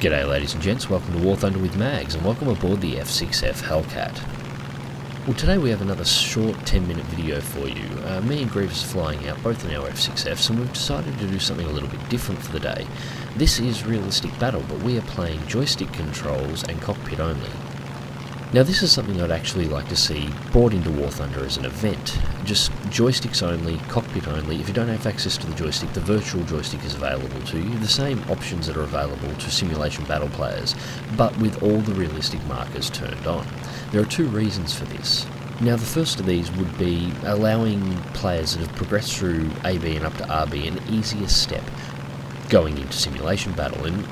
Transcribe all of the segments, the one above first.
G'day ladies and gents, welcome to War Thunder with Mags and welcome aboard the F6F Hellcat. Well, today we have another short 10-minute video for you. Me and Grievous are flying out both in our F6Fs and we've decided to do something a little bit different for the day. This is realistic battle, but we are playing joystick controls and cockpit only. Now this is something I'd actually like to see brought into War Thunder as an event. Just joysticks only, cockpit only. If you don't have access to the joystick, the virtual joystick is available to you. The same options that are available to simulation battle players, but with all the realistic markers turned on. There are two reasons for this. Now the first of these would be allowing players that have progressed through AB and up to RB an easier step going into simulation battle, and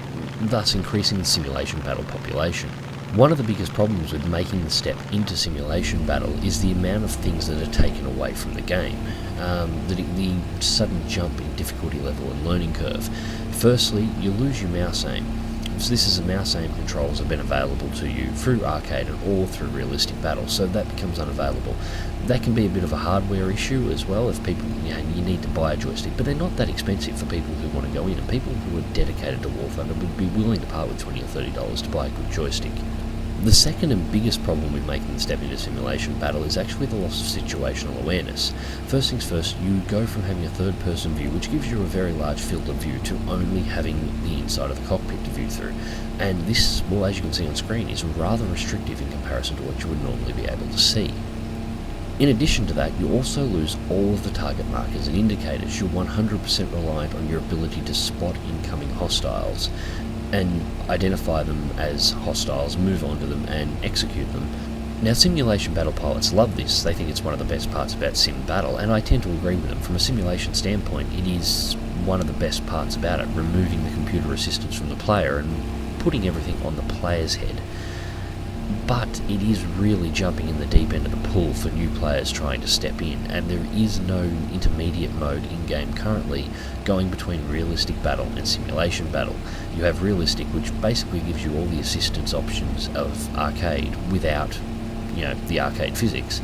thus increasing the simulation battle population. One of the biggest problems with making the step into simulation battle is the amount of things that are taken away from the game. The sudden jump in difficulty level and learning curve. Firstly, you lose your mouse aim. So this is a mouse aim controls have been available to you through arcade or through realistic battle, so that becomes unavailable. That can be a bit of a hardware issue as well if people, you need to buy a joystick, but they're not that expensive for people who want to go in, and people who are dedicated to War Thunder would be willing to part with $20 or $30 to buy a good joystick. The second and biggest problem with making the step into simulation battle is actually the loss of situational awareness. First things first, you go from having a third-person view, which gives you a very large field of view, to only having the inside of the cockpit to view through. And this, well, as you can see on screen, is rather restrictive in comparison to what you would normally be able to see. In addition to that, you also lose all of the target markers and indicators. You're 100% reliant on your ability to spot incoming hostiles and identify them as hostiles, move on to them and execute them. Now simulation battle pilots love this. They think it's one of the best parts about sim battle, and I tend to agree with them. From a simulation standpoint, it is one of the best parts about it, removing the computer assistance from the player and putting everything on the player's head. But it is really jumping in the deep end of the pool for new players trying to step in, and there is no intermediate mode in-game currently going between realistic battle and simulation battle. You have realistic, which basically gives you all the assistance options of arcade without, the arcade physics.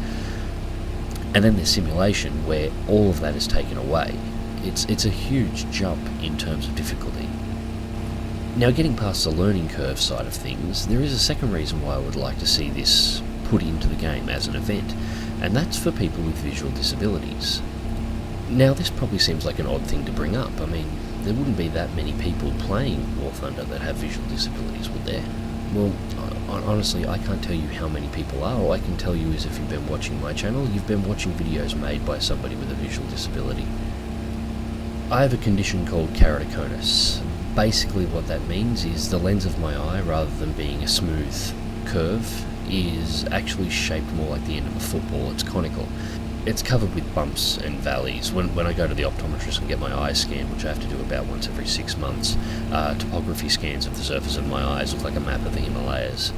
And then there's simulation, where all of that is taken away. It's a huge jump in terms of difficulty. Now, getting past the learning curve side of things, there is a second reason why I would like to see this put into the game as an event, and that's for people with visual disabilities. Now, this probably seems like an odd thing to bring up. I mean, there wouldn't be that many people playing War Thunder that have visual disabilities, would there? Well, honestly, I can't tell you how many people are. All I can tell you is if you've been watching my channel, you've been watching videos made by somebody with a visual disability. I have a condition called keratoconus. Basically what that means is the lens of my eye, rather than being a smooth curve, is actually shaped more like the end of a football. It's conical. It's covered with bumps and valleys. When I go to the optometrist and get my eyes scanned, which I have to do about once every 6 months, topography scans of the surface of my eyes look like a map of the Himalayas.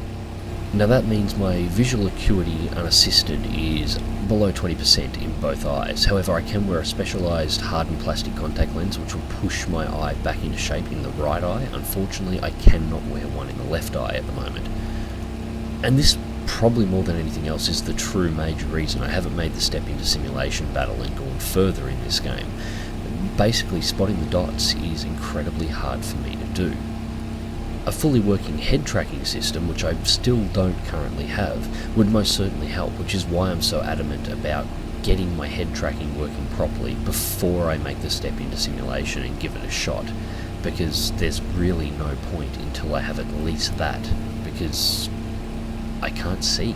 Now that means my visual acuity unassisted is below 20% in both eyes. However, I can wear a specialised hardened plastic contact lens which will push my eye back into shape in the right eye. Unfortunately, I cannot wear one in the left eye at the moment. And this, probably more than anything else, is the true major reason I haven't made the step into simulation battle and gone further in this game. Basically, spotting the dots is incredibly hard for me to do. A fully working head tracking system, which I still don't currently have, would most certainly help, which is why I'm so adamant about getting my head tracking working properly before I make the step into simulation and give it a shot, because there's really no point until I have at least that, because I can't see.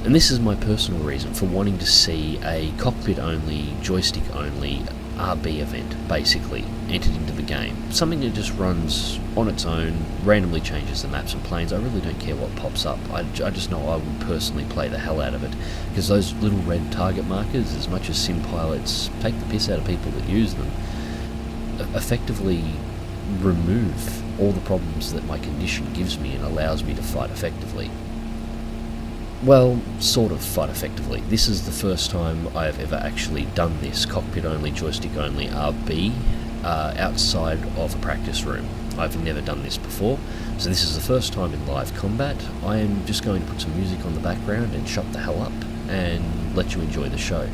And this is my personal reason for wanting to see a cockpit only, joystick only RB event basically entered into the game. Something that just runs on its own, randomly changes the maps and planes. I really don't care what pops up. I just know I would personally play the hell out of it, because those little red target markers, as much as sim pilots take the piss out of people that use them, effectively remove all the problems that my condition gives me and allows me to fight effectively. Well, sort of fight effectively. This is the first time I have ever actually done this, cockpit only, joystick only, RB, outside of a practice room. I've never done this before, so this is the first time in live combat. I am just going to put some music on the background and shut the hell up and let you enjoy the show.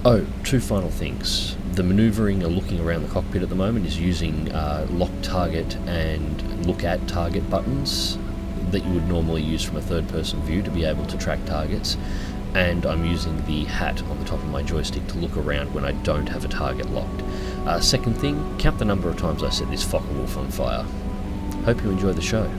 Oh, two final things. The manoeuvring or looking around the cockpit at the moment is using lock target and look at target buttons that you would normally use from a third person view to be able to track targets, and I'm using the hat on the top of my joystick to look around when I don't have a target locked. Second thing, count the number of times I set this Focke-Wulf on fire. Hope you enjoy the show.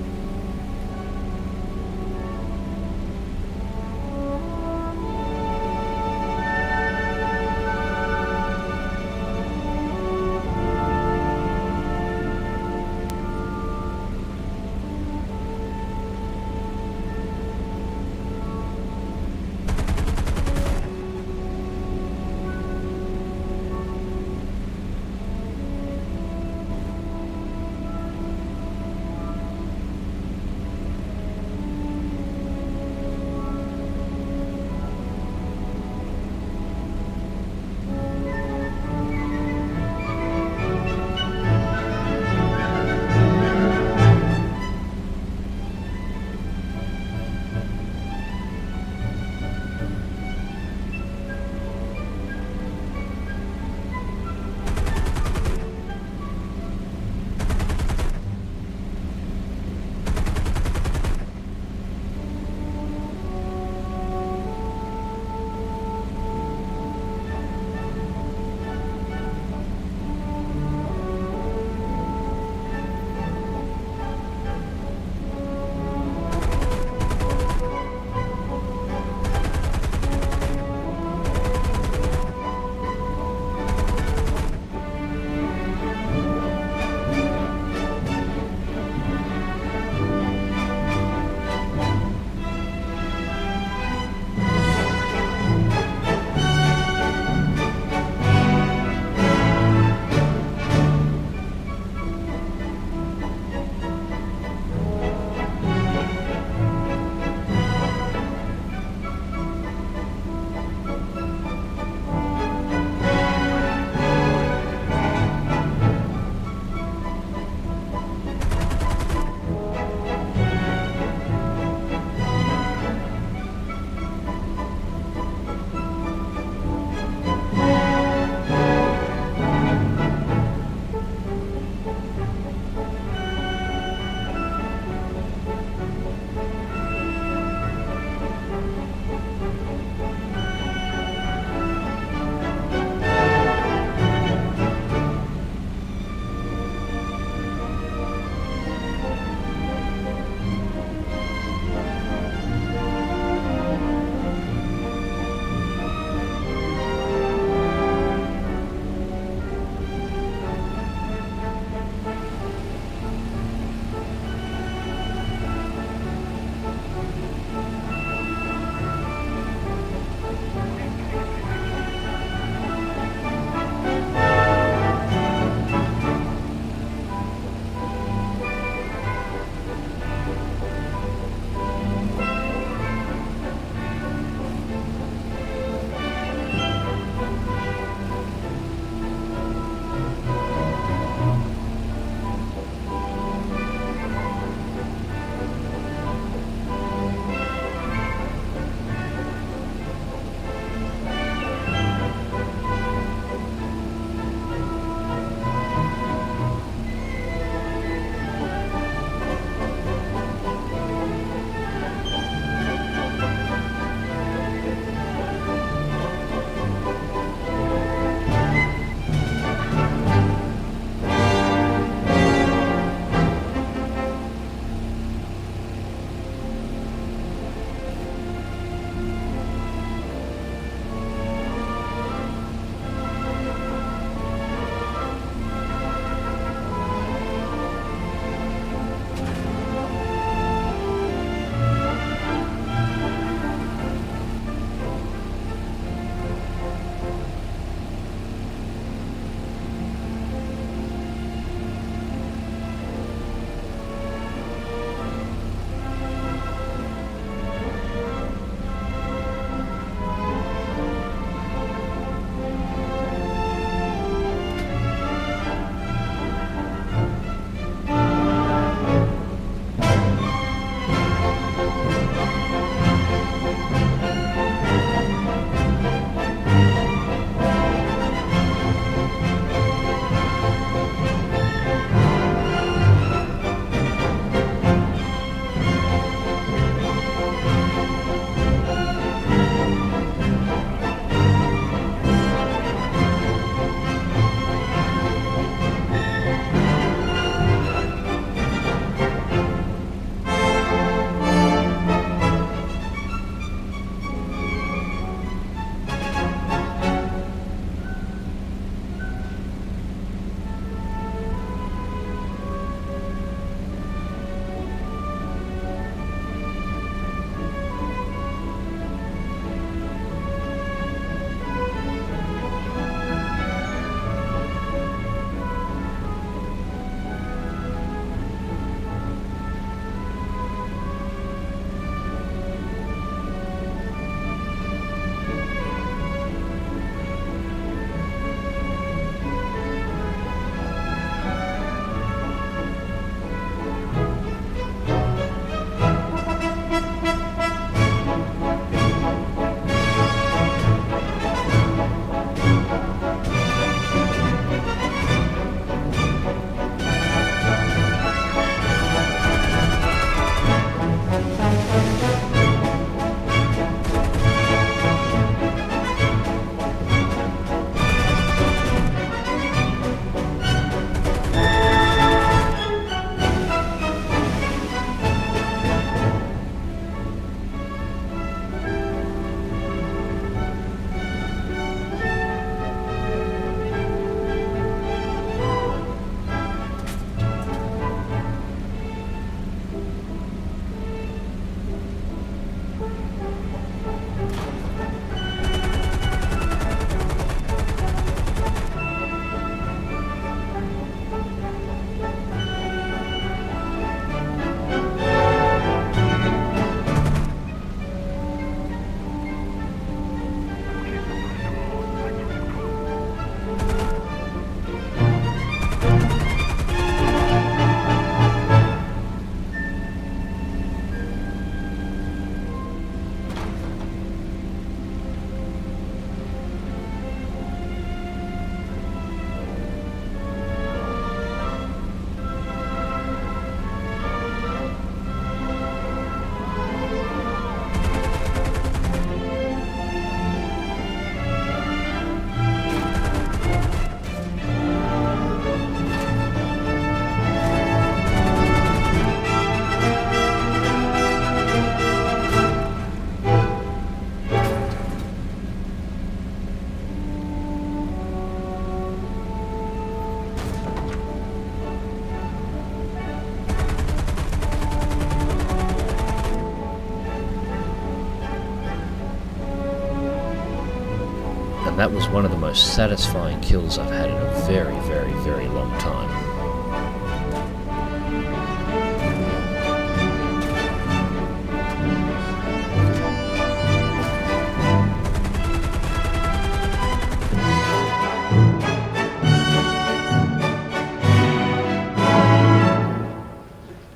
and that was one of the most satisfying kills I've had in a very, very, very long time.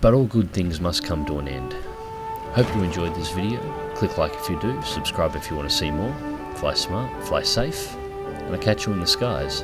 But all good things must come to an end. Hope you enjoyed this video. Click like if you do, subscribe if you want to see more. Fly smart, fly safe, and I'll catch you in the skies.